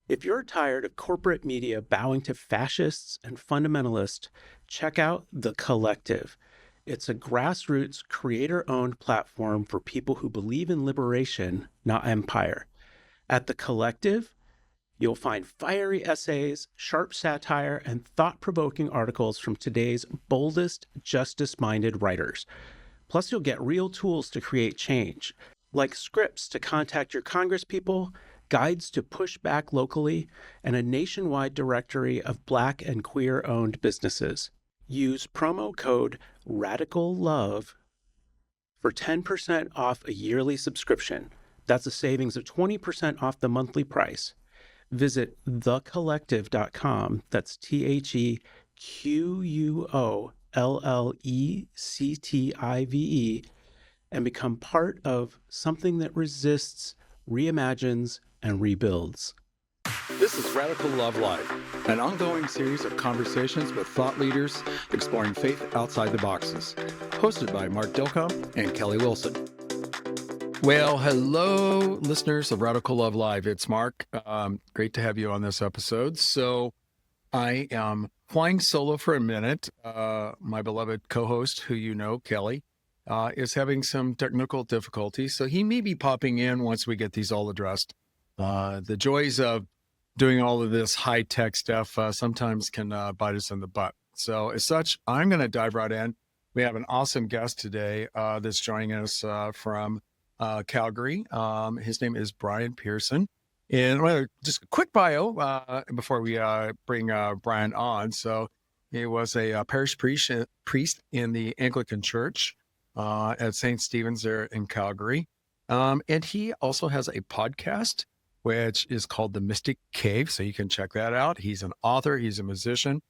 If you're tired of corporate media bowing to fascists and fundamentalists, check out The Collective. It's a grassroots, creator-owned platform for people who believe in liberation, not empire. At The Collective, you'll find fiery essays, sharp satire, and thought-provoking articles from today's boldest, justice-minded writers. Plus, you'll get real tools to create change, like scripts to contact your congresspeople, guides to push back locally, and a nationwide directory of Black and queer-owned businesses. Use promo code RADICALLOVE for 10% off a yearly subscription. That's a savings of 20% off the monthly price. Visit thecollective.com, that's TheQuollective, and become part of something that resists, reimagines, and rebuilds. This is Radical Love Live, an ongoing series of conversations with thought leaders exploring faith outside the boxes, hosted by Mark Dilcomb and Kelly Wilson. Well, hello, listeners of Radical Love Live. It's Mark. Great to have you on this episode. So I am flying solo for a minute. My beloved co-host, who you know, Kelly, is having some technical difficulties. So he may be popping in once we get these all addressed. The joys of doing all of this high-tech stuff sometimes can bite us in the butt. So as such, I'm going to dive right in. We have an awesome guest today that's joining us from Calgary. His name is Brian Pearson. And just a quick bio before we bring Brian on. So he was a parish priest in the Anglican Church at St. Stephen's there in Calgary. And he also has a podcast, which is called The Mystic Cave. So you can check that out. He's an author. He's a musician.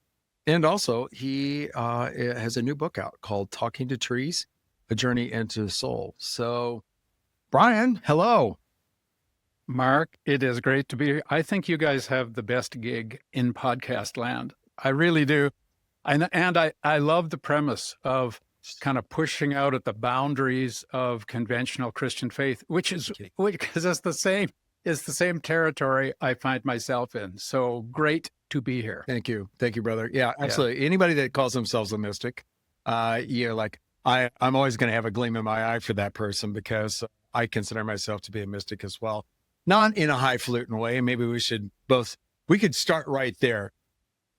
And also he has a new book out called Talking to Trees, A Journey into the Soul. So Brian, hello. Mark, it is great to be here. I think you guys have the best gig in podcast land. I really do. And I love the premise of kind of pushing out at the boundaries of conventional Christian faith, which is the same territory I find myself in. So great to be here. Thank you. Thank you, brother. Yeah, absolutely. Yeah. Anybody that calls themselves a mystic, I'm always going to have a gleam in my eye for that person because I consider myself to be a mystic as well. Not in a highfalutin way. Maybe we could start right there.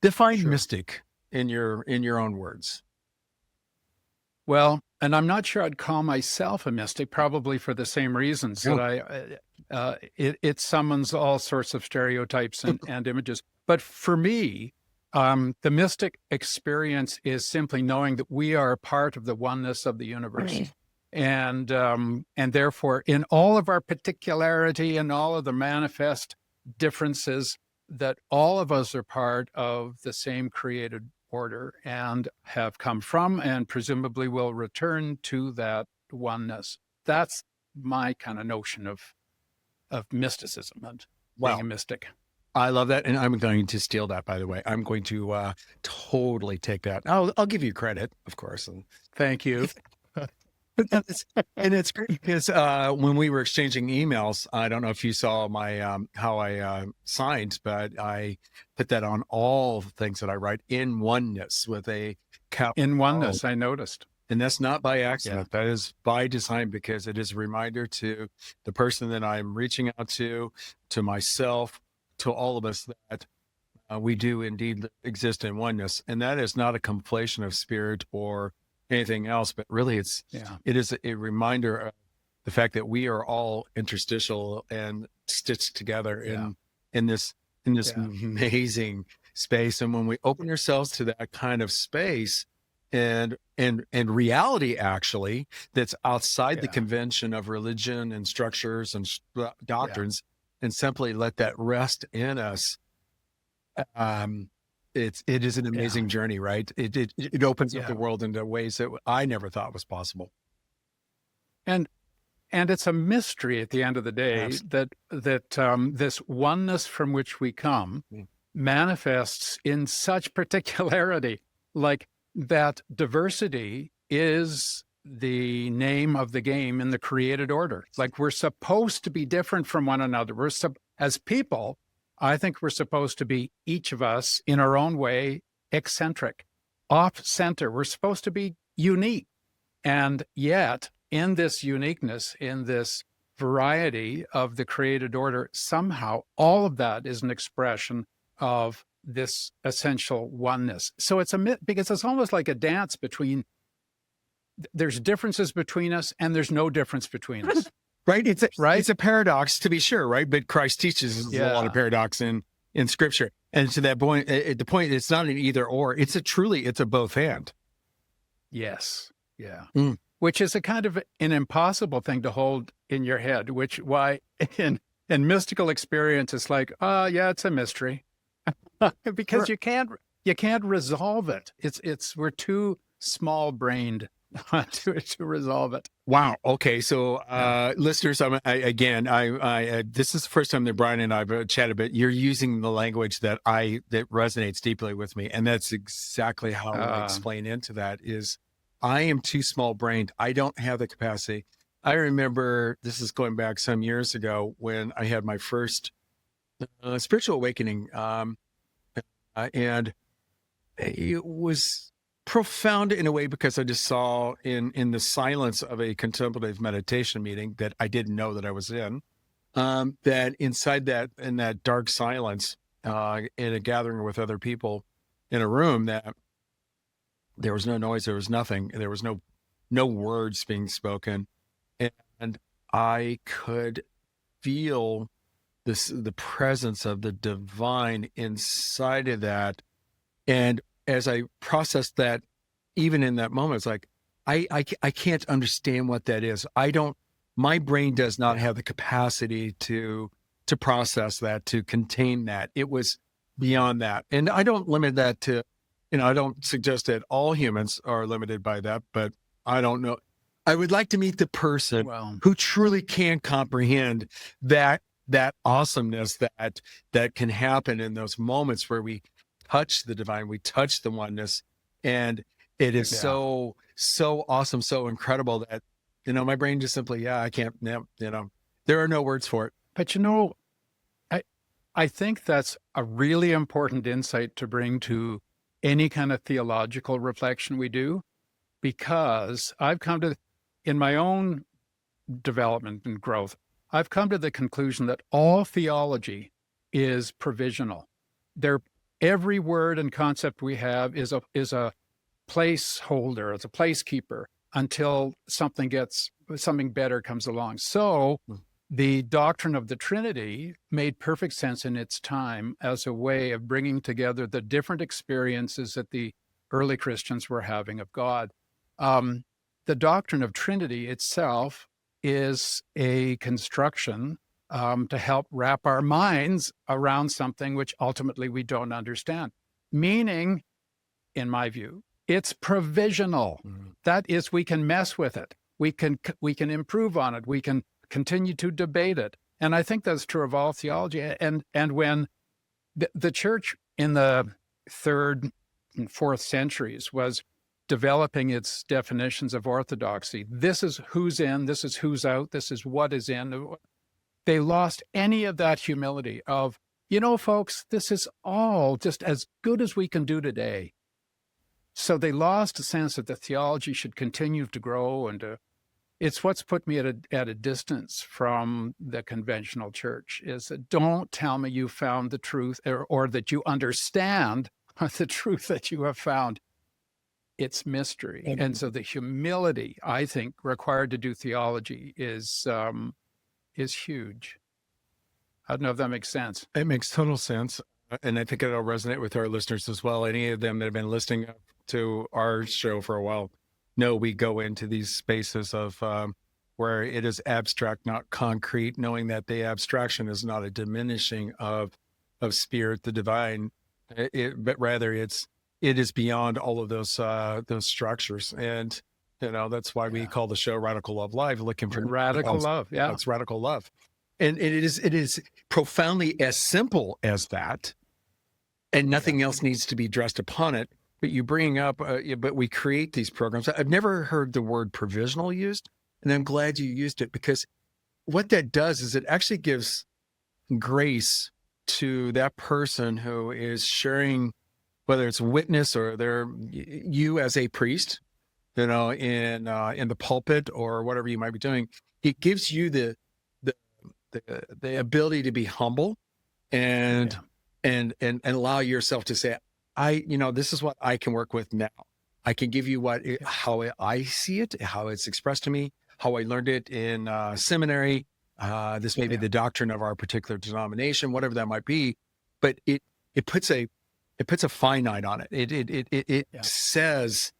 Define mystic in your own words. Well, and I'm not sure I'd call myself a mystic, probably for the same reasons that it summons all sorts of stereotypes and images. But for me, the mystic experience is simply knowing that we are part of the oneness of the universe. And therefore, in all of our particularity and all of the manifest differences, that all of us are part of the same created order and have come from and presumably will return to that oneness. That's my kind of notion of mysticism and being a mystic. I love that. And I'm going to steal that, by the way. I'm going to totally take that. I'll give you credit, of course. Thank you. And it's great because when we were exchanging emails, I don't know if you saw my how I signed, but I put that on all things that I write in oneness with a capital. In oneness, I noticed. And that's not by accident. Yeah. That is by design because it is a reminder to the person that I'm reaching out to myself, to all of us that we do indeed exist in oneness. And that is not a conflation of spirit or anything else, but really it is a reminder of the fact that we are all interstitial and stitched together in this amazing space. And when we open ourselves to that kind of space and reality, actually, that's outside the convention of religion and structures and doctrines, and simply let that rest in us, it is an amazing journey, right? It opens up the world into ways that I never thought was possible. And it's a mystery at the end of the day that this oneness from which we come manifests in such particularity, like that diversity is the name of the game in the created order. Like we're supposed to be different from one another. As people, I think we're supposed to be, each of us, in our own way, eccentric, off center. We're supposed to be unique. And yet, in this uniqueness, in this variety of the created order, somehow all of that is an expression of this essential oneness. So it's a myth, because it's almost like a dance between, there's differences between us and there's no difference between us. Right? It's Right? a paradox, to be sure, right? But Christ teaches us a lot of paradox in Scripture. And to that point, the point, it's not an either or. It's a both and. Yes. Yeah. Mm. Which is a kind of an impossible thing to hold in your head, which why in mystical experience, it's like, yeah, it's a mystery. Because you can't resolve it. We're too small brained to resolve it. Wow. Okay. So, listeners, this is the first time that Brian and I've chatted, but you're using the language that resonates deeply with me. And that's exactly how I explain into that is I am too small brained. I don't have the capacity. I remember, this is going back some years ago, when I had my first spiritual awakening. And it was profound in a way, because I just saw in the silence of a contemplative meditation meeting that I didn't know that I was in, that inside in that dark silence, in a gathering with other people in a room, that there was no noise, there was nothing, there was no words being spoken. And I could feel the presence of the divine inside of that. And as I processed that, even in that moment, it's like, I can't understand what that is. My brain does not have the capacity to process that, to contain that. It was beyond that. And I don't limit that to, I don't suggest that all humans are limited by that, but I don't know. I would like to meet the person who truly can comprehend that awesomeness that can happen in those moments where we touch the divine, we touch the oneness, and it is so awesome, so incredible that, my brain just simply, I can't, there are no words for it. But I think that's a really important insight to bring to any kind of theological reflection we do, because I've come to, in my own development and growth, I've come to the conclusion that all theology is provisional. Every word and concept we have is a placeholder, it's a placekeeper until something better comes along. So the doctrine of the Trinity made perfect sense in its time as a way of bringing together the different experiences that the early Christians were having of God. The doctrine of Trinity itself is a construction to help wrap our minds around something which ultimately we don't understand. Meaning, in my view, it's provisional. That is, we can mess with it. We can improve on it. We can continue to debate it. And I think that's true of all theology. And when the church in the 3rd and 4th centuries was developing its definitions of orthodoxy, this is who's in, this is who's out, this is what is in. They lost any of that humility of, folks, this is all just as good as we can do today. So they lost a sense that the theology should continue to grow, and it's what's put me at a distance from the conventional church, is that don't tell me you found the truth or that you understand the truth that you have found. It's mystery. And so the humility, I think, required to do theology is huge. I don't know if that makes sense. It makes total sense. And I think it'll resonate with our listeners as well. Any of them that have been listening to our show for a while know we go into these spaces of where it is abstract, not concrete, knowing that the abstraction is not a diminishing of spirit, the divine, but rather it is beyond all of those structures. And, that's why we call the show Radical Love Live, looking for radical love. Yeah. It's radical love. And it is profoundly as simple as that. And nothing else needs to be dressed upon it. But you bring up, but we create these programs. I've never heard the word provisional used, and I'm glad you used it, because what that does is it actually gives grace to that person who is sharing, whether it's witness or you as a priest, in the pulpit or whatever you might be doing, it gives you the ability to be humble and allow yourself to say, this is what I can work with now. I can give you how I see it, how it's expressed to me, how I learned it in seminary. This may be the doctrine of our particular denomination, whatever that might be, but it puts a finite on it. It says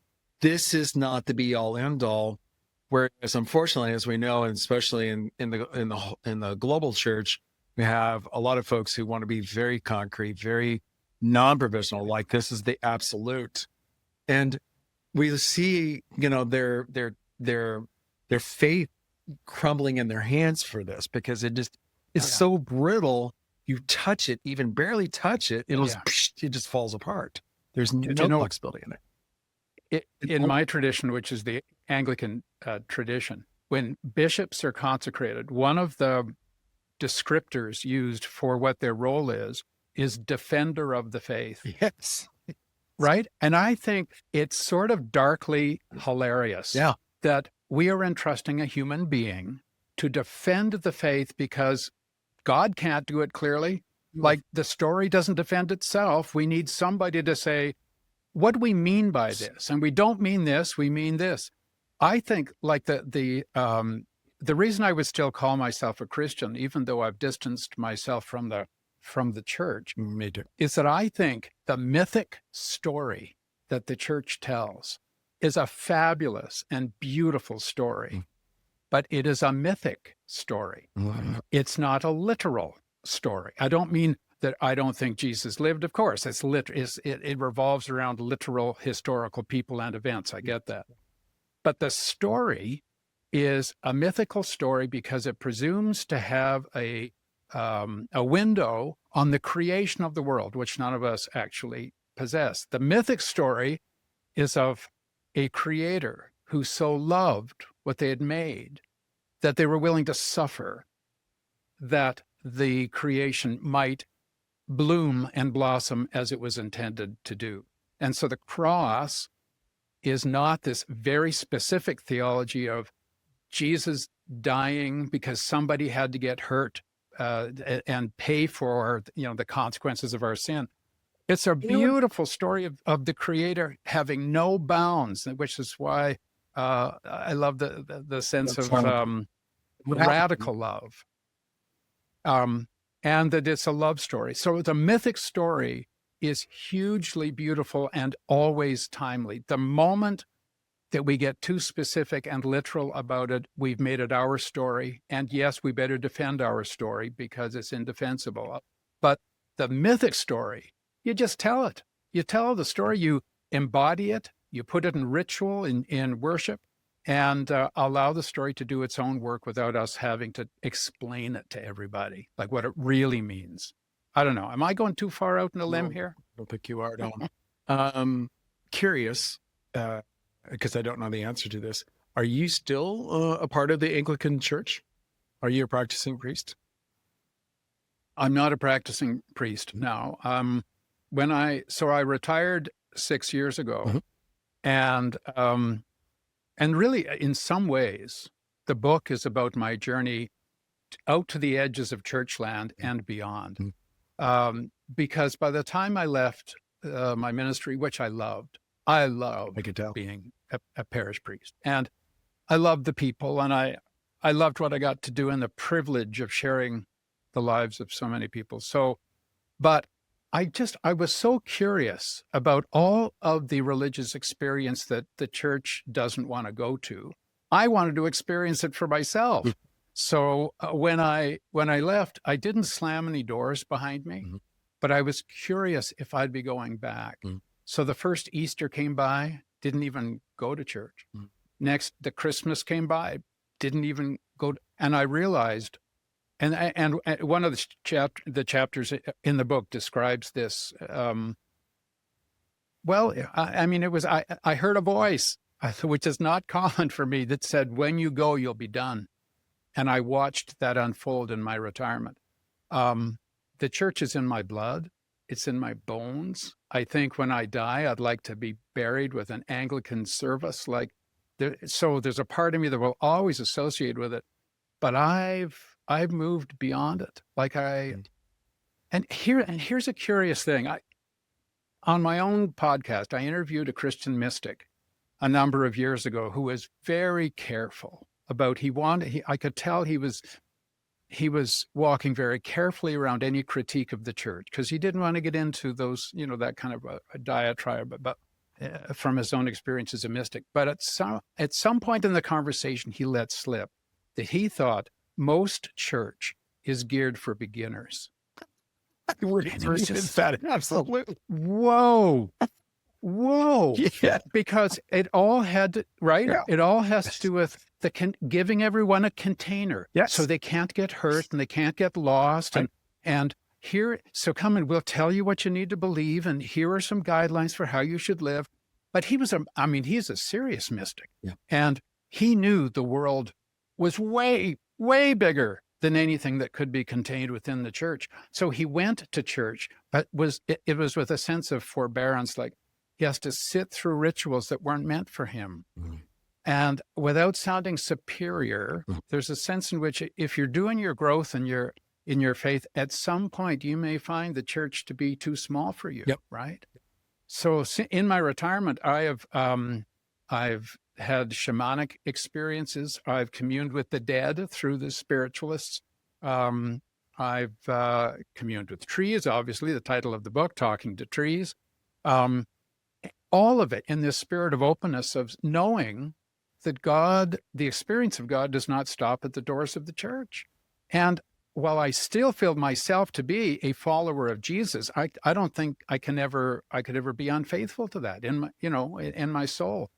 this is not the be all end all. Whereas, unfortunately, as we know, and especially in the global church, we have a lot of folks who want to be very concrete, very non-provisional, like this is the absolute, and we see their faith crumbling in their hands for this, because it just is so brittle. You touch it, even barely touch it, it just falls apart. There's no flexibility in it. In my tradition, which is the Anglican tradition, when bishops are consecrated, one of the descriptors used for what their role is defender of the faith. Yes. Right? And I think it's sort of darkly hilarious that we are entrusting a human being to defend the faith because God can't do it clearly. Like the story doesn't defend itself. We need somebody to say, what do we mean by this? And we don't mean this, we mean this. I think like the reason I would still call myself a Christian, even though I've distanced myself from the church, is that I think the mythic story that the church tells is a fabulous and beautiful story, but it is a mythic story. It's not a literal story. I don't mean that I don't think Jesus lived. Of course, it revolves around literal historical people and events. I get that. But the story is a mythical story because it presumes to have a window on the creation of the world, which none of us actually possess. The mythic story is of a creator who so loved what they had made that they were willing to suffer that the creation might bloom and blossom as it was intended to do. And so the cross is not this very specific theology of Jesus dying because somebody had to get hurt and pay for the consequences of our sin. It's a beautiful story of the Creator having no bounds, which is why I love the sense of radical love, and that it's a love story. So the mythic story is hugely beautiful and always timely. The moment that we get too specific and literal about it, we've made it our story. And yes, we better defend our story because it's indefensible. But the mythic story, you just tell it. You tell the story, you embody it, you put it in ritual, in worship, and allow the story to do its own work without us having to explain it to everybody, like what it really means. I don't know. Am I going too far out in a limb here? I don't think you are, Don. Curious, because I don't know the answer to this. Are you still a part of the Anglican Church? Are you a practicing priest? I'm not a practicing priest now. I retired 6 years ago, and really, in some ways, the book is about my journey out to the edges of church land and beyond. Because by the time I left my ministry, which I loved being a parish priest, and I loved the people, and I loved what I got to do and the privilege of sharing the lives of so many people. But I was so curious about all of the religious experience that the church doesn't want to go to. I wanted to experience it for myself. So when I left, I didn't slam any doors behind me, but I was curious if I'd be going back. So the first Easter came by, didn't even go to church. Next, the Christmas came by, didn't even go. And I realized, and one of the chapters in the book describes this. I heard a voice, which is not common for me, that said, when you go, you'll be done. And I watched that unfold in my retirement. the church is in my blood. It's in my bones. I think when I die, I'd like to be buried with an Anglican service. So there's a part of me that will always associate with it, but I've moved beyond it. And here's a curious thing. On my own podcast, I interviewed a Christian mystic a number of years ago who was very careful about, I could tell he was walking very carefully around any critique of the church, because he didn't want to get into those, that kind of a diatribe about from his own experience as a mystic. But at some point in the conversation, he let slip that he thought most church is geared for beginners. It was just that. Absolutely. Whoa. Yeah. Because it all had to, right? Yeah. It all has to do with giving everyone a container. Yes. So they can't get hurt and they can't get lost. Right. And here, so come and we'll tell you what you need to believe. And here are some guidelines for how you should live. But he's a serious mystic. Yeah. And he knew the world was way, way bigger than anything that could be contained within the church. So he went to church, but it was with a sense of forbearance, like he has to sit through rituals that weren't meant for him. Mm-hmm. And without sounding superior, there's a sense in which if you're doing your growth and you're in your faith, at some point you may find the church to be too small for you, right? So in my retirement, I've had shamanic experiences. I've communed with the dead through the spiritualists. I've communed with trees, obviously, the title of the book, Talking to Trees. All of it in this spirit of openness, of knowing that God, the experience of God, does not stop at the doors of the church. And while I still feel myself to be a follower of Jesus, I don't think I could ever be unfaithful to that in my soul.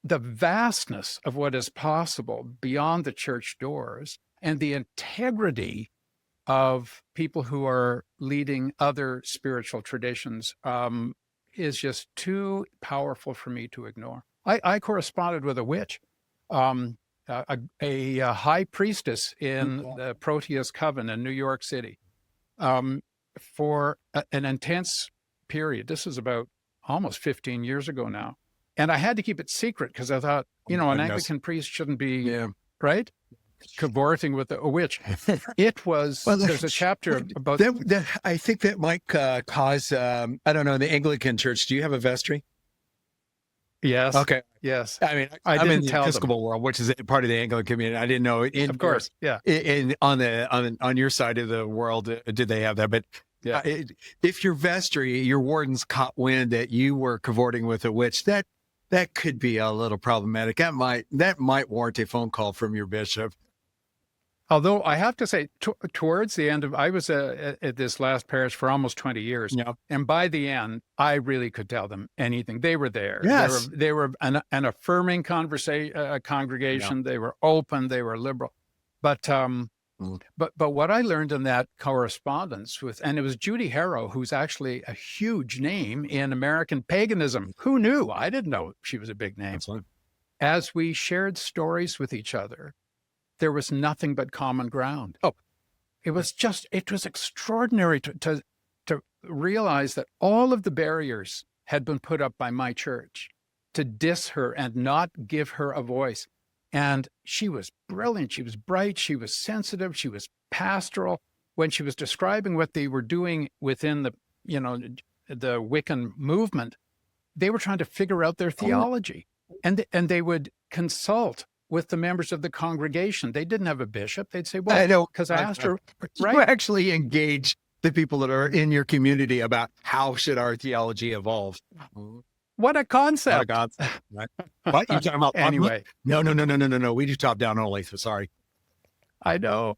The vastness of what is possible beyond the church doors and the integrity of people who are leading other spiritual traditions is just too powerful for me to ignore. I corresponded with a witch, a high priestess in the Proteus Coven in New York City, for an intense period. This is about almost 15 years ago now. And I had to keep it secret because I thought, an Anglican priest shouldn't be, right? Cavorting with a witch. It was, there's a chapter about... That, I think that might cause, I don't know, in the Anglican Church, do you have a vestry? Yes. Okay. Yes. I mean, I'm in the Episcopal world, which is part of the Anglican community. I didn't know. Of course. Yeah. On your side of the world, did they have that? But if your vestry, your wardens caught wind that you were cavorting with a witch, that could be a little problematic. That might warrant a phone call from your bishop. Although I have to say, towards the end I was at this last parish for almost 20 years. Yeah. And by the end, I really could tell them anything. They were there. Yes. They were an affirming congregation. Yeah. They were open. They were liberal. But what I learned in that correspondence and it was Judy Harrow, who's actually a huge name in American paganism. Who knew? I didn't know she was a big name. Absolutely. As we shared stories with each other, there was nothing but common ground. Oh, it was extraordinary to realize that all of the barriers had been put up by my church to diss her and not give her a voice. And she was brilliant. She was bright. She was sensitive. She was pastoral. When she was describing what they were doing within the Wiccan movement, they were trying to figure out their theology, and they would consult with the members of the congregation. They didn't have a bishop. They'd say, well, I know, because I asked her, right? You actually engage the people that are in your community about how should our theology evolve. What a concept. Right? What? You're talking about anyway? No. We do top down only. So sorry. I know.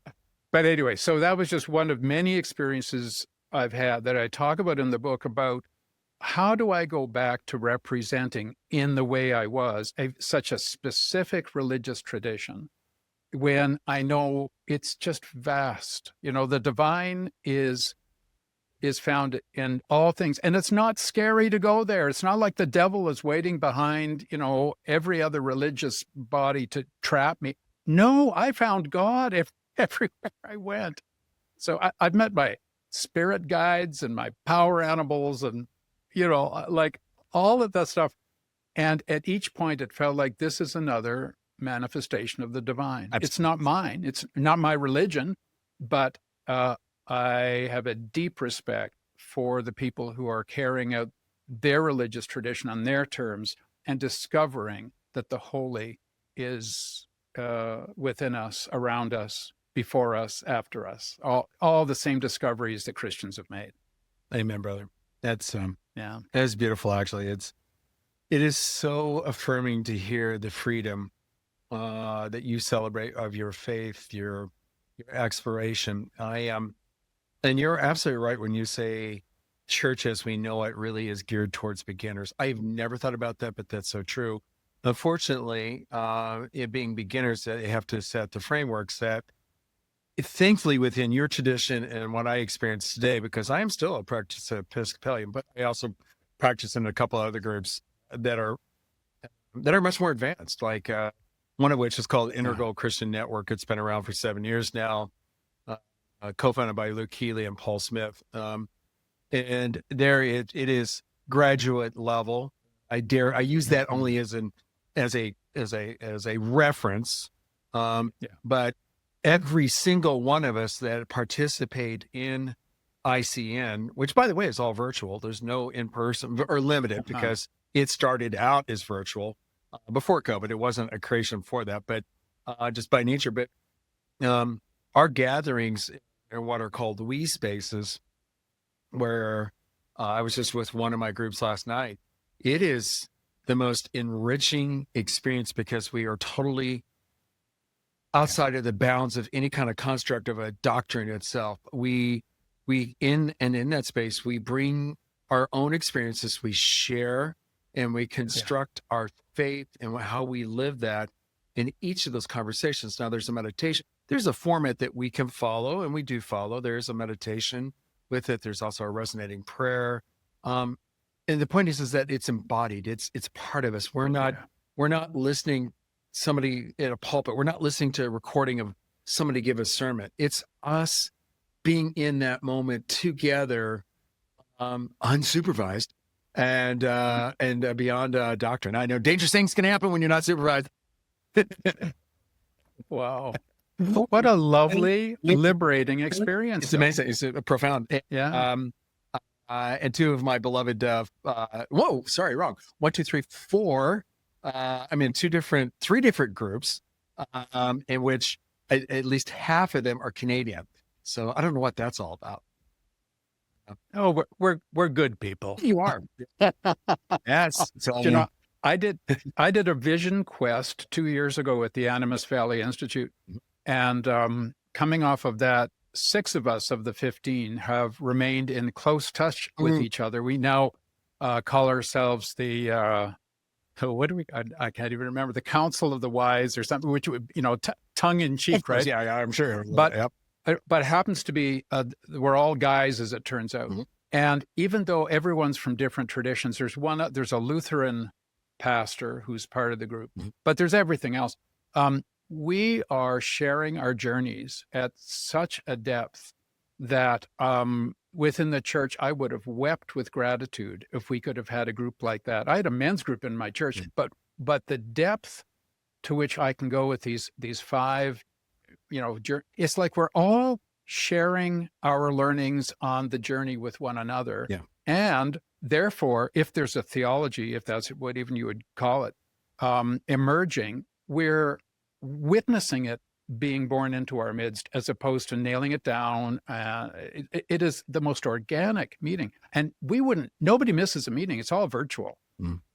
But anyway, so that was just one of many experiences I've had that I talk about in the book about how do I go back to representing in the way I was such a specific religious tradition when I know it's just vast. The divine is found in all things. And it's not scary to go there. It's not like the devil is waiting behind, every other religious body to trap me. No, I found God everywhere I went. So I've met spirit guides and my power animals and, like all of that stuff. And at each point, it felt like this is another manifestation of the divine. Absolutely. It's not mine. It's not my religion, but I have a deep respect for the people who are carrying out their religious tradition on their terms and discovering that the holy is within us, around us, before us, after us. All the same discoveries that Christians have made. Amen, brother. That's Yeah. that is beautiful. Actually, it is so affirming to hear the freedom that you celebrate of your faith, your exploration. And you're absolutely right when you say church as we know it really is geared towards beginners. I've never thought about that, but that's so true. Unfortunately, it being beginners, they have to set the frameworks that, thankfully, within your tradition and what I experience today, because I am still a practicing Episcopalian, but I also practice in a couple other groups that are much more advanced. Like one of which is called Integral Christian Network. It's been around for 7 years now, co-founded by Luke Healy and Paul Smith. And there it is graduate level. I use that only as a reference. But every single one of us that participate in ICN, which by the way is all virtual, there's no in-person or limited because it started out as virtual before COVID. It wasn't a creation for that, but just by nature. But our gatherings are what are called we spaces, where I was just with one of my groups last night. It is the most enriching experience because we are totally outside of the bounds of any kind of construct of a doctrine itself. We in that space, we bring our own experiences, we share, and we construct our faith and how we live that in each of those conversations. Now there's a meditation. There's a format that we can follow, and we do follow. There's a meditation with it. There's also a resonating prayer. And the point is that it's embodied. It's part of us. We're not listening somebody in a pulpit. We're not listening to a recording of somebody give a sermon. It's us being in that moment together, unsupervised and beyond doctrine. I know dangerous things can happen when you're not supervised. Wow. What a lovely, liberating experience. It's amazing. It's profound. Yeah. And two of my beloved, whoa, sorry, wrong. 1, 2, 3, 4. I'm in three different groups, in which at least half of them are Canadian. So I don't know what that's all about. Oh, we're good people. You are. Yes. So, I did a vision quest 2 years ago at the Animas Valley Institute. And coming off of that, 6 of us of the 15 have remained in close touch with each other. We now call ourselves the, what do we, I can't even remember, the Council of the Wise or something, which would, tongue in cheek, right? Yeah, I'm sure. But it happens to be, we're all guys, as it turns out. And even though everyone's from different traditions, there's a Lutheran pastor who's part of the group, but there's everything else. We are sharing our journeys at such a depth that within the church, I would have wept with gratitude if we could have had a group like that. I had a men's group in my church, but the depth to which I can go with these 5, it's like we're all sharing our learnings on the journey with one another. Yeah. And therefore, if there's a theology, if that's what even you would call it, emerging, we're witnessing it being born into our midst, as opposed to nailing it down. It is the most organic meeting, and nobody misses a meeting. It's all virtual.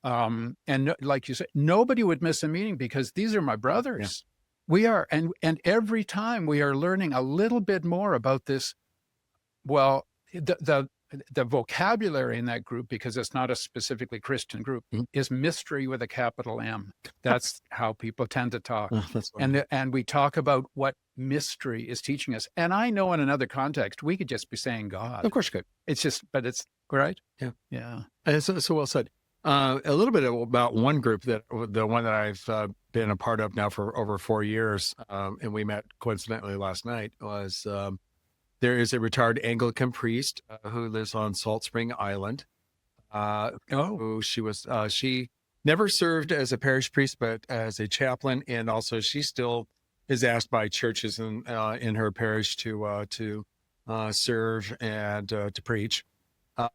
And like you said, nobody would miss a meeting because these are my brothers. Yeah. We are, and every time we are learning a little bit more about this. Well, the vocabulary in that group, because it's not a specifically Christian group, is mystery with a capital M. That's how people tend to talk. And we talk about what mystery is teaching us. And I know in another context, we could just be saying God. Of course you could. It's just, but it's right. Yeah. Yeah. So well said. A little bit about one group, the one that I've been a part of now for over 4 years, and we met coincidentally last night, was There is a retired Anglican priest who lives on Salt Spring Island. Who she never served as a parish priest, but as a chaplain, and also she still is asked by churches in her parish to serve and to preach.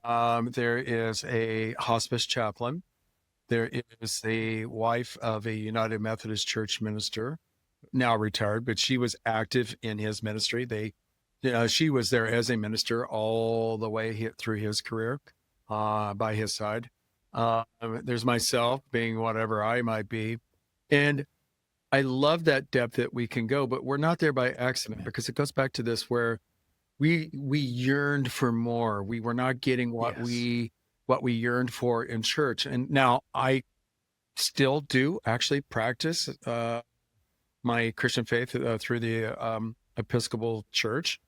There is a hospice chaplain. There is the wife of a United Methodist Church minister, now retired, but she was active in his ministry. She was there as a minister all the way through his career by his side. There's myself being whatever I might be. And I love that depth that we can go, but we're not there by accident, because it goes back to this where we yearned for more. We were not getting what we yearned for in church. And now I still do actually practice my Christian faith through the Episcopal Church.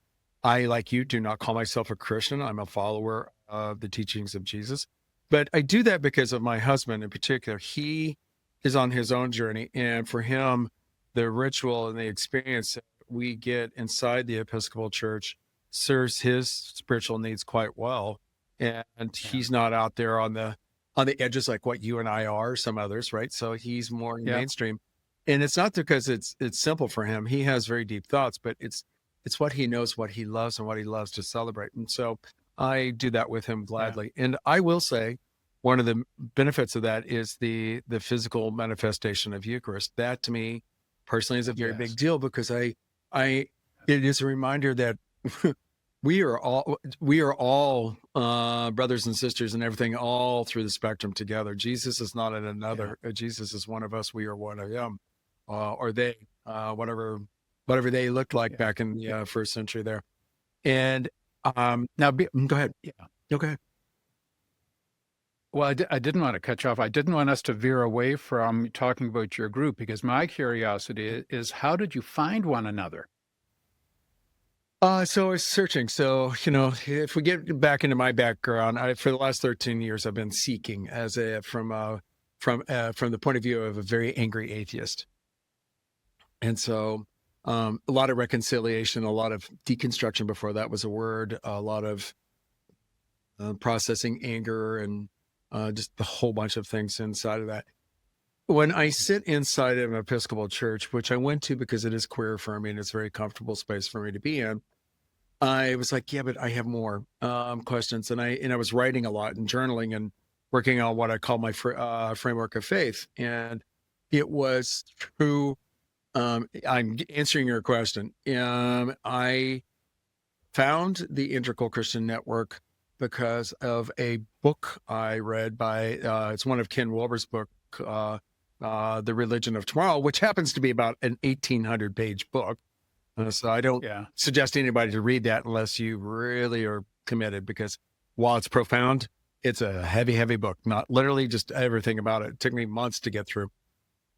I, like you, do not call myself a Christian. I'm a follower of the teachings of Jesus. But I do that because of my husband in particular. He is on his own journey. And for him, the ritual and the experience that we get inside the Episcopal Church serves his spiritual needs quite well. And he's not out there on the edges like what you and I are, some others, right? So he's more mainstream. And it's not because it's simple for him. He has very deep thoughts, but it's what he knows, what he loves, and what he loves to celebrate. And so I do that with him gladly. Yeah. And I will say one of the benefits of that is the physical manifestation of Eucharist. That to me personally is a very big deal, because it is a reminder that we are all brothers and sisters and everything all through the spectrum together. Jesus is not in another. Jesus is one of us. We are one of them, or they, whatever they looked like back in the first century there. And now, go ahead. Yeah. Okay. Well, I didn't want to cut you off. I didn't want us to veer away from talking about your group, because my curiosity is, how did you find one another? So I was searching. So, if we get back into my background, for the last 13 years, I've been seeking from the point of view of a very angry atheist. And so a lot of reconciliation, a lot of deconstruction before that was a word, a lot of processing anger, and just a whole bunch of things inside of that. When I sit inside of an Episcopal church, which I went to because it is queer for me and it's a very comfortable space for me to be in, I was like, but I have more questions. And I was writing a lot and journaling and working on what I call my framework of faith. And it was through, I'm answering your question. I found the Integral Christian Network because of a book I read by, it's one of Ken Wilber's book, The Religion of Tomorrow, which happens to be about an 1,800-page book. So I don't suggest anybody to read that unless you really are committed, because while it's profound, it's a heavy, heavy book. Not literally just everything about it. It took me months to get through.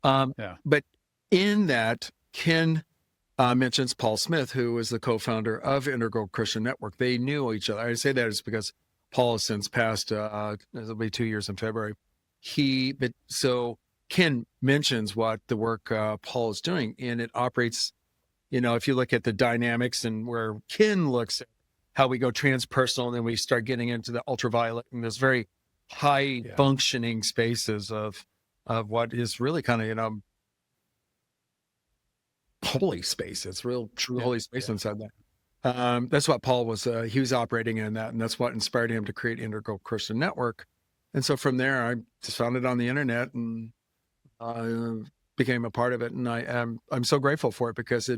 But in that, Ken mentions Paul Smith, who was the co-founder of Integral Christian Network. They knew each other. I say that is because Paul has since passed. It'll be 2 years in February. So Ken mentions what the work Paul is doing, and it operates. If you look at the dynamics and where Ken looks at how we go transpersonal, and then we start getting into the ultraviolet and this very high functioning spaces of what is really kind of, holy space. It's real, true holy space inside that. That's what Paul was, he was operating in that. And that's what inspired him to create Integral Christian Network. And so from there, I just found it on the internet and became a part of it. And I'm so grateful for it, because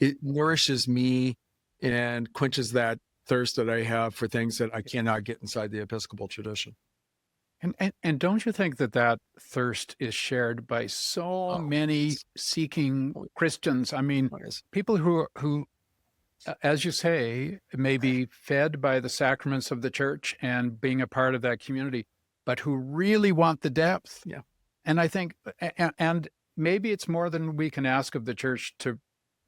it nourishes me and quenches that thirst that I have for things that I cannot get inside the Episcopal tradition. And don't you think that thirst is shared by so many seeking Christians? I mean, people who, as you say, may be fed by the sacraments of the church and being a part of that community, but who really want the depth. Yeah. And I think, and maybe it's more than we can ask of the church to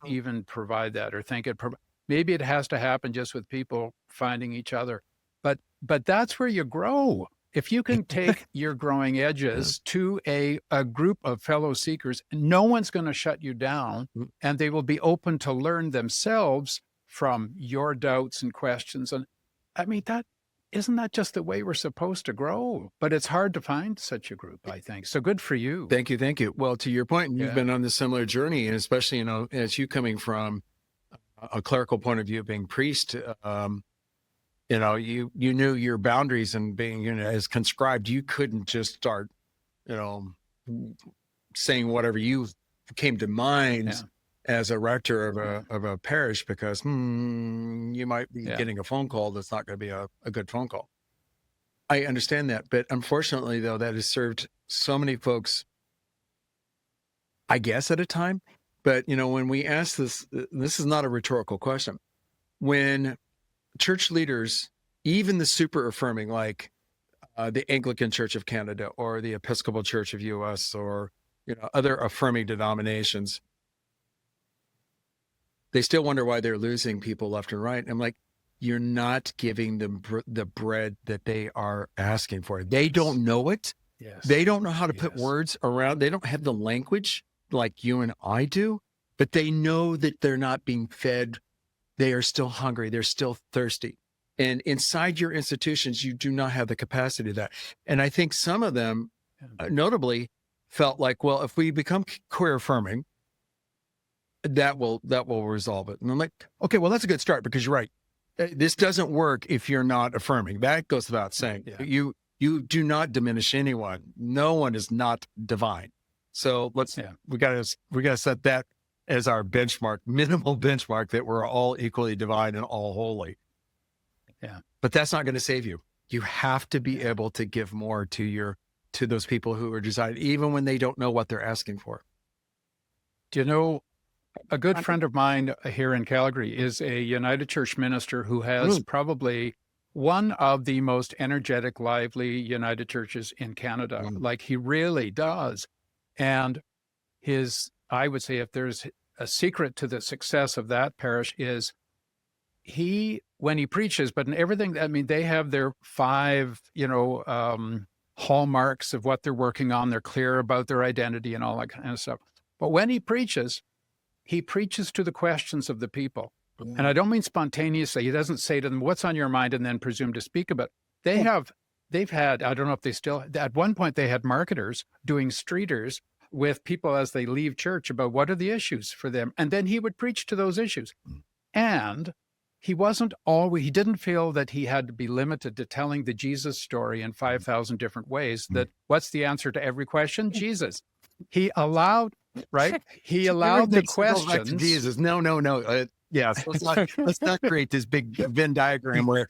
even provide that, or think it. Maybe it has to happen just with people finding each other. But that's where you grow. If you can take your growing edges to a group of fellow seekers, no one's going to shut you down, and they will be open to learn themselves from your doubts and questions. And I mean, isn't that just the way we're supposed to grow? But it's hard to find such a group, I think. So good for you. Thank you. Thank you. Well, to your point, you've Yeah. been on this similar journey, and especially, as you coming from a clerical point of view, being priest, you knew your boundaries, and being, as conscribed, you couldn't just start, saying whatever you came to mind as a rector of a parish, because you might be getting a phone call that's not going to be a good phone call. I understand that, but unfortunately, though, that has served so many folks, I guess, at a time. But when we ask this is not a rhetorical question. When church leaders, even the super affirming, like the Anglican Church of Canada or the Episcopal Church of US, or other affirming denominations, they still wonder why they're losing people left and right. I'm like, you're not giving them the bread that they are asking for. They don't know it. Yes. They don't know how to put words around. They don't have the language like you and I do, but they know that they're not being fed. They are still hungry. They're still thirsty. And inside your institutions, you do not have the capacity of that. And I think some of them notably felt like, well, if we become queer affirming, that will resolve it. And I'm like, okay, well, that's a good start, because you're right. This doesn't work if you're not affirming. That goes without saying. You do not diminish anyone. No one is not divine. So we gotta set that as our benchmark, minimal benchmark, that we're all equally divine and all holy. Yeah. But that's not going to save you. You have to be able to give more to those people who are decided, even when they don't know what they're asking for. Do you know, a good friend of mine here in Calgary is a United Church minister who has probably one of the most energetic, lively United Churches in Canada. Like, he really does. And I would say, if there's a secret to the success of that parish, is when he preaches, but in everything, I mean, they have their 5, hallmarks of what they're working on. They're clear about their identity and all that kind of stuff. But when he preaches to the questions of the people. And I don't mean spontaneously. He doesn't say to them, what's on your mind, and then presume to speak about it. They've had, I don't know if they still, at one point they had marketers doing streeters with people as they leave church about what are the issues for them. And then he would preach to those issues. And he didn't feel that he had to be limited to telling the Jesus story in 5,000 different ways. That what's the answer to every question? Jesus. He allowed the questions. Back to Jesus. No. Yes. Let's not create this big Venn diagram where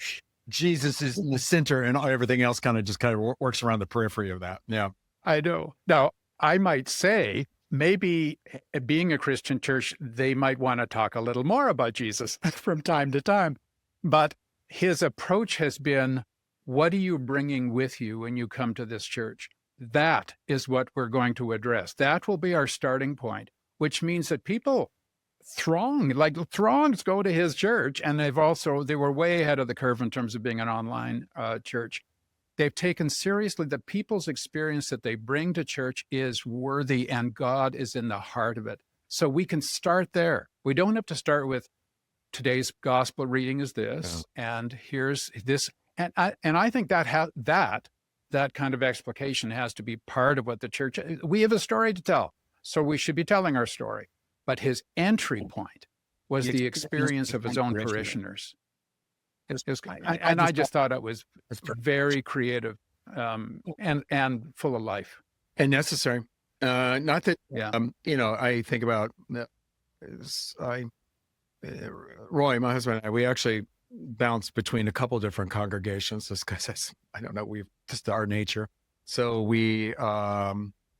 Jesus is in the center and everything else kind of works around the periphery of that. Yeah. I know. Now, I might say, maybe being a Christian church, they might want to talk a little more about Jesus from time to time. But his approach has been, what are you bringing with you when you come to this church? That is what we're going to address. That will be our starting point, which means that people throngs go to his church. And they were way ahead of the curve in terms of being an online church. They've taken seriously the people's experience that they bring to church is worthy, and God is in the heart of it. So we can start there. We don't have to start with today's gospel reading is this, and here's this. And I think that kind of explication has to be part of what the church, we have a story to tell, so we should be telling our story. But his entry point was the experience of his own parishioners. I just thought it was very creative and full of life. And necessary. Not that, I think about, Roy, my husband and I, we actually bounce between a couple different congregations just because I don't know, we've just our nature. So we are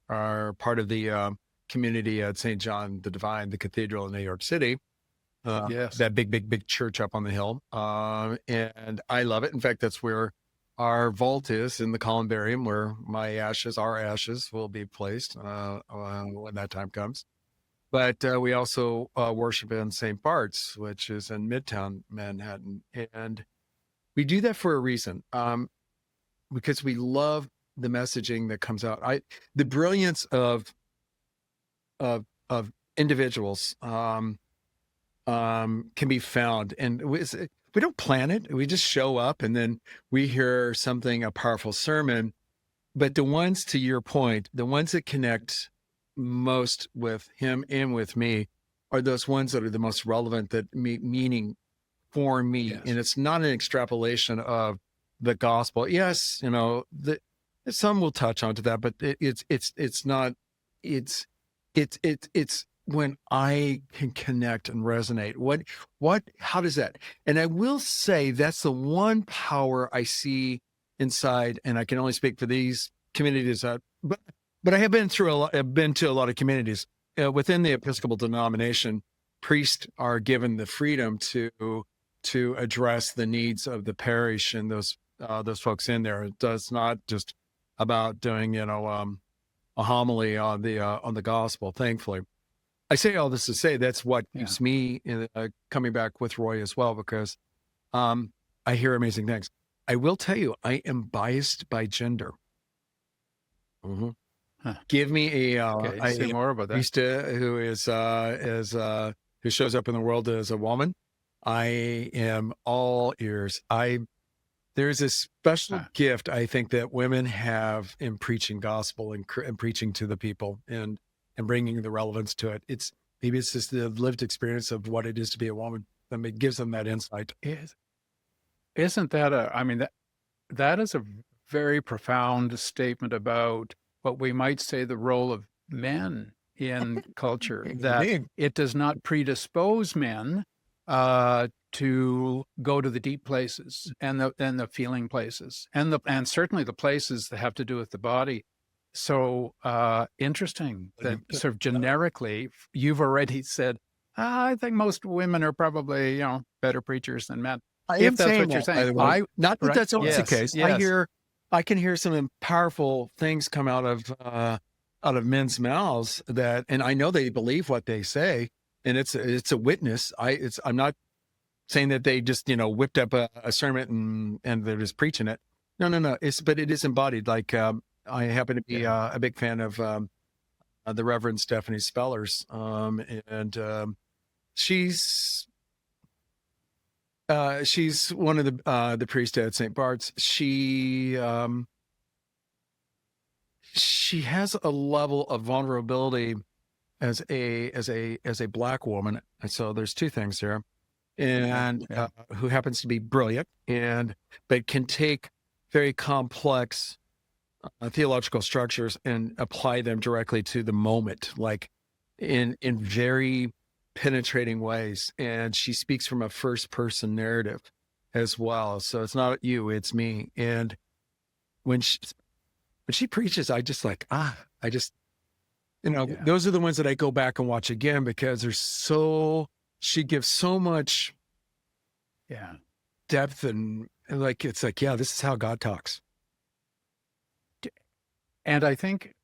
part of the community at St. John the Divine, the cathedral in New York City. That big church up on the hill. And I love it. In fact, that's where our vault is, in the columbarium, where our ashes will be placed when that time comes. But we also worship in St. Bart's, which is in Midtown Manhattan. And we do that for a reason, because we love the messaging that comes out. The brilliance of individuals, can be found. And we don't plan it. We just show up and then we hear something, a powerful sermon. But the ones, to your point, the ones that connect most with him and with me are those ones that are the most relevant, that meaning for me. Yes. And it's not an extrapolation of the gospel. Yes, some will touch onto that, but it's not, it's when I can connect and resonate. How does that? And I will say that's the one power I see inside, and I can only speak for these communities, but I have been to a lot of communities within the Episcopal denomination. Priests are given the freedom to address the needs of the parish and those folks in there. It's not just about doing a homily on the gospel. Thankfully, I say all this to say that's what keeps me coming back with Roy as well, because I hear amazing things. I will tell you, I am biased by gender. Mm-hmm. Huh. Give me say more about that. Priest who shows up in the world as a woman. I am all ears. There's a special gift I think that women have in preaching gospel and preaching to the people and bringing the relevance to it. Maybe it's just the lived experience of what it is to be a woman that gives them that insight. Isn't that that is a very profound statement about what we might say the role of men in culture, that it does not predispose men to go to the deep places and the feeling places and certainly the places that have to do with the body. So interesting that sort of generically you've already said, I think most women are probably better preachers than men. If that's what you're saying, not that that's always the case. Yes. I can hear some powerful things come out of men's mouths and I know they believe what they say, and it's a witness. I'm not saying that they just whipped up a sermon and they're just preaching it. No. But it is embodied. Like I happen to be a big fan of the Reverend Stephanie Spellers, and she's one of the priests at St. Bart's. She has a level of vulnerability as a Black woman. And so there's two things there, and who happens to be brilliant but can take very complex theological structures and apply them directly to the moment, like in very penetrating ways. And she speaks from a first person narrative as well. So it's not you, it's me. And when she preaches, I just those are the ones that I go back and watch again, because she gives so much depth and this is how God talks. And I think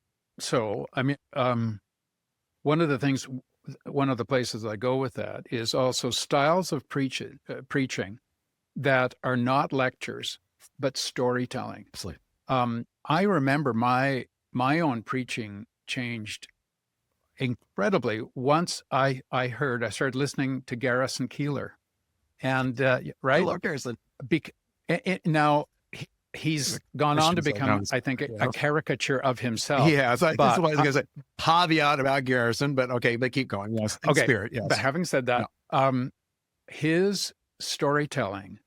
so. One of the places I go with that is also styles of preaching that are not lectures, but storytelling. Absolutely. I remember my own preaching changed incredibly once I started listening to Garrison Keillor, and right. I love Garrison. Now he's gone on to become, I think, a caricature of himself. Yeah, that's what I was going to say. Caveat about Garrison, but keep going. Yes, okay. Spirit, yes. But having said that, his storytelling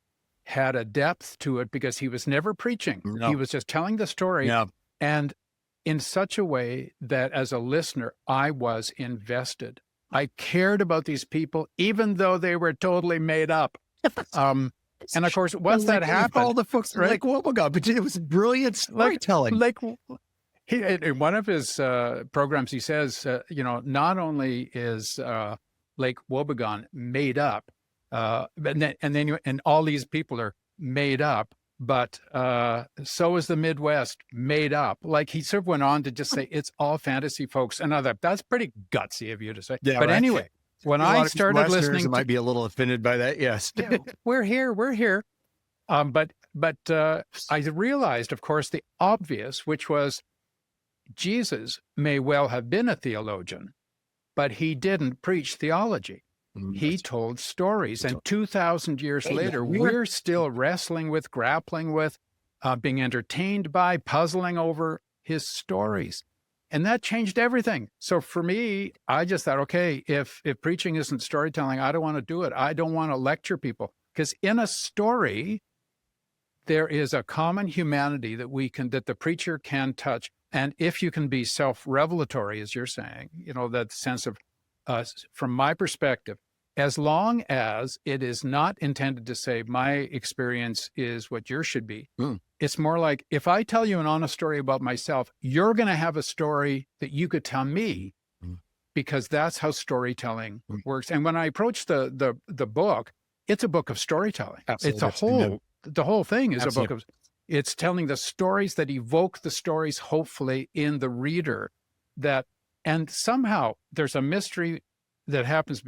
had a depth to it because he was never preaching. No. He was just telling the story, and in such a way that as a listener, I was invested. I cared about these people, even though they were totally made up. And of course, once that happened, all the folks like, "Oh my God!" But it was brilliant storytelling. In one of his programs, he says, not only is Lake Wobegon made up, and all these people are made up, but so is the Midwest made up. Like, he sort of went on to just say it's all fantasy, folks, and that's pretty gutsy of you to say. Yeah, but right. Anyway. When I started listening, might be a little offended by that. Yes, we're here. But I realized, of course, the obvious, which was Jesus may well have been a theologian, but he didn't preach theology. He told stories. And 2,000 years later, Amen. we're still wrestling with, grappling with, being entertained by, puzzling over his stories. And that changed everything. So for me, I just thought, okay, if preaching isn't storytelling, I don't want to do it. I don't want to lecture people, because in a story, there is a common humanity that the preacher can touch. And if you can be self-revelatory, as you're saying, that sense of, from my perspective, as long as it is not intended to say my experience is what yours should be, it's more like, if I tell you an honest story about myself, you're going to have a story that you could tell me, because that's how storytelling works. And when I approach the book, it's a book of storytelling. Absolutely. The whole thing is Absolutely. a book of, it's telling the stories that evoke the stories, hopefully, in the reader, and somehow there's a mystery that happens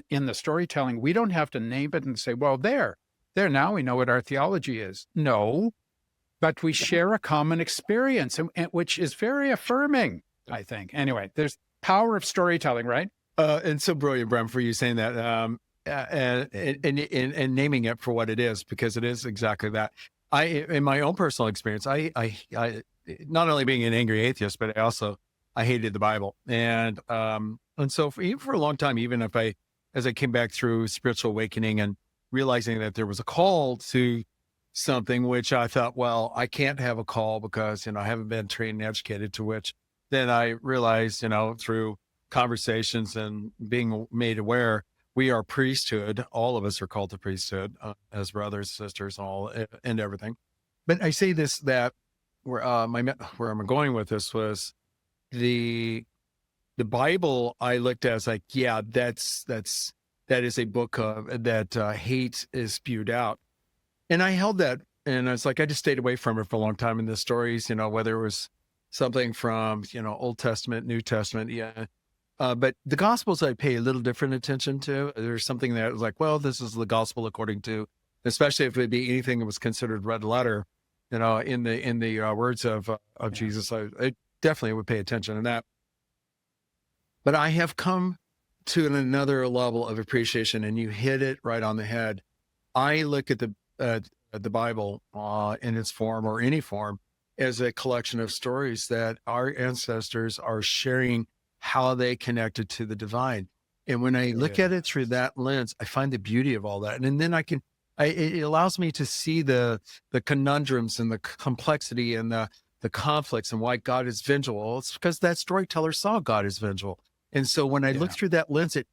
in the storytelling. We don't have to name it and say, well, there, now we know what our theology is. No, but we share a common experience, and which is very affirming, I think. Anyway, there's power of storytelling, right? And so brilliant, Bram, for you saying that, and naming it for what it is, because it is exactly that. In my own personal experience, I not only being an angry atheist, but I hated the Bible. And so even for a long time, even as I came back through spiritual awakening and realizing that there was a call to something, which I thought, well, I can't have a call because, I haven't been trained and educated, to which then I realized, through conversations and being made aware, we are priesthood. All of us are called to priesthood as brothers, sisters, and everything. But I say this, that where I'm going with this was the Bible. I looked at as like, yeah, that is a book that hate is spewed out. And I held that, and I was like, I just stayed away from it for a long time in the stories, whether it was something from, Old Testament, New Testament. Yeah. But the Gospels, I pay a little different attention to. There's something that was like, well, this is the gospel according to, especially if it'd be anything that was considered red letter, in the words of Jesus, I definitely would pay attention to that. But I have come to another level of appreciation, and you hit it right on the head. I look at the Bible in its form, or any form, as a collection of stories that our ancestors are sharing how they connected to the divine. And when I look at it through that lens, I find the beauty of all that. And then it allows me to see the conundrums and the complexity and the conflicts and why God is vengeful. Well, it's because that storyteller saw God as vengeful. And so when I look through that lens, it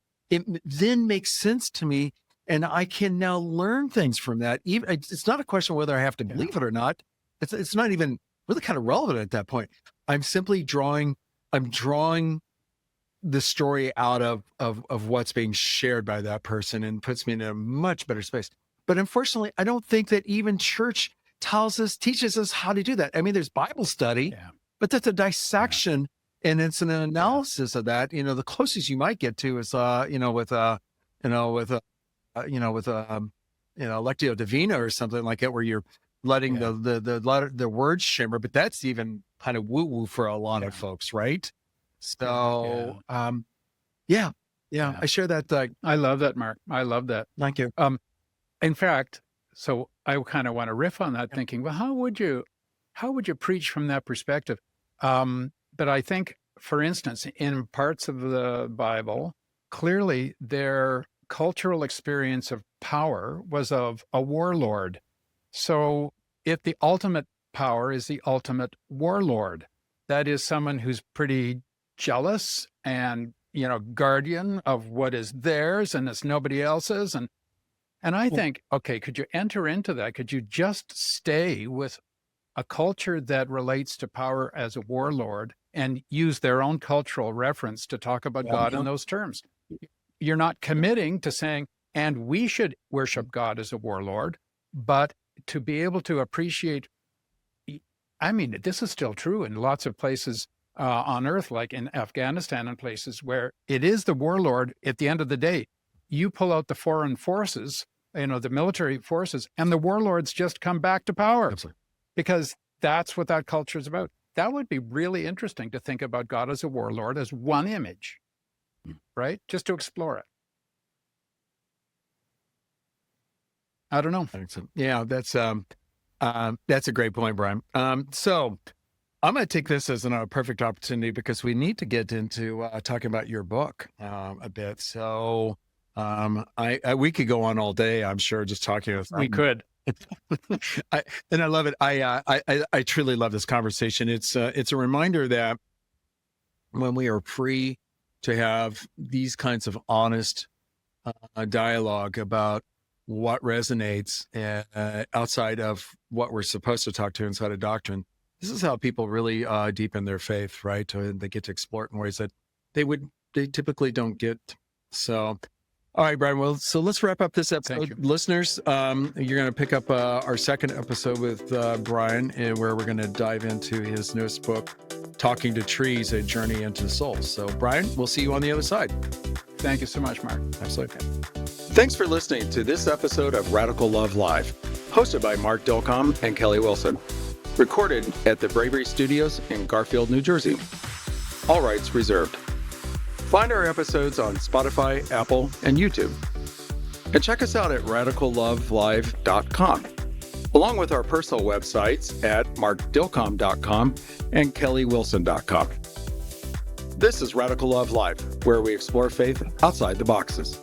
then makes sense to me, and I can now learn things from that. Even it's not a question whether I have to believe it or not. It's not even really kind of relevant at that point. I'm simply drawing the story out of what's being shared by that person, and puts me in a much better space. But unfortunately, I don't think that even church teaches us how to do that. I mean, there's Bible study, but that's a dissection, and it's an analysis of that. The closest you might get to is, Lectio Divina or something like that, where you're letting the words shimmer, but that's even kind of woo-woo for a lot of folks, right? So, I share that. I love that, Mark. I love that. Thank you. In fact, so I kind of want to riff on that, thinking, well, how would you preach from that perspective? But I think, for instance, in parts of the Bible, clearly their cultural experience of power was of a warlord. So if the ultimate power is the ultimate warlord, that is someone who's pretty jealous and, guardian of what is theirs and it's nobody else's. And I think, okay, could you enter into that? Could you just stay with a culture that relates to power as a warlord and use their own cultural reference to talk about God in those terms? You're not committing to saying, and we should worship God as a warlord, but to be able to appreciate, I mean, this is still true in lots of places on earth, like in Afghanistan and places where it is the warlord. At the end of the day, you pull out the foreign forces, the military forces, and the warlords just come back to power. Absolutely. Because that's what that culture is about. That would be really interesting to think about God as a warlord as one image, right? Just to explore it. I don't know. Excellent. Yeah, that's a great point, Brian. So I'm going to take this as a perfect opportunity because we need to get into talking about your book a bit. So we could go on all day, I'm sure, just talking with We could. And I love it. I truly love this conversation. It's a reminder that when we are free to have these kinds of honest dialogue about what resonates outside of what we're supposed to talk to inside of doctrine, this is how people really deepen their faith, right? They get to explore it in ways that they typically don't get. So, all right, Brian. Well, so let's wrap up this episode. Listeners, you're going to pick up our second episode with Brian, where we're going to dive into his newest book, Talking to Trees, A Journey into the Soul. So, Brian, we'll see you on the other side. Thank you so much, Mark. Absolutely. Thanks for listening to this episode of Radical Love Live, hosted by Mark Dilcom and Kelly Wilson. Recorded at the Bravery Studios in Garfield, New Jersey. All rights reserved. Find our episodes on Spotify, Apple, and YouTube. And check us out at radicallovelive.com, along with our personal websites at markdilcom.com and kellywilson.com. This is Radical Love Live, where we explore faith outside the boxes.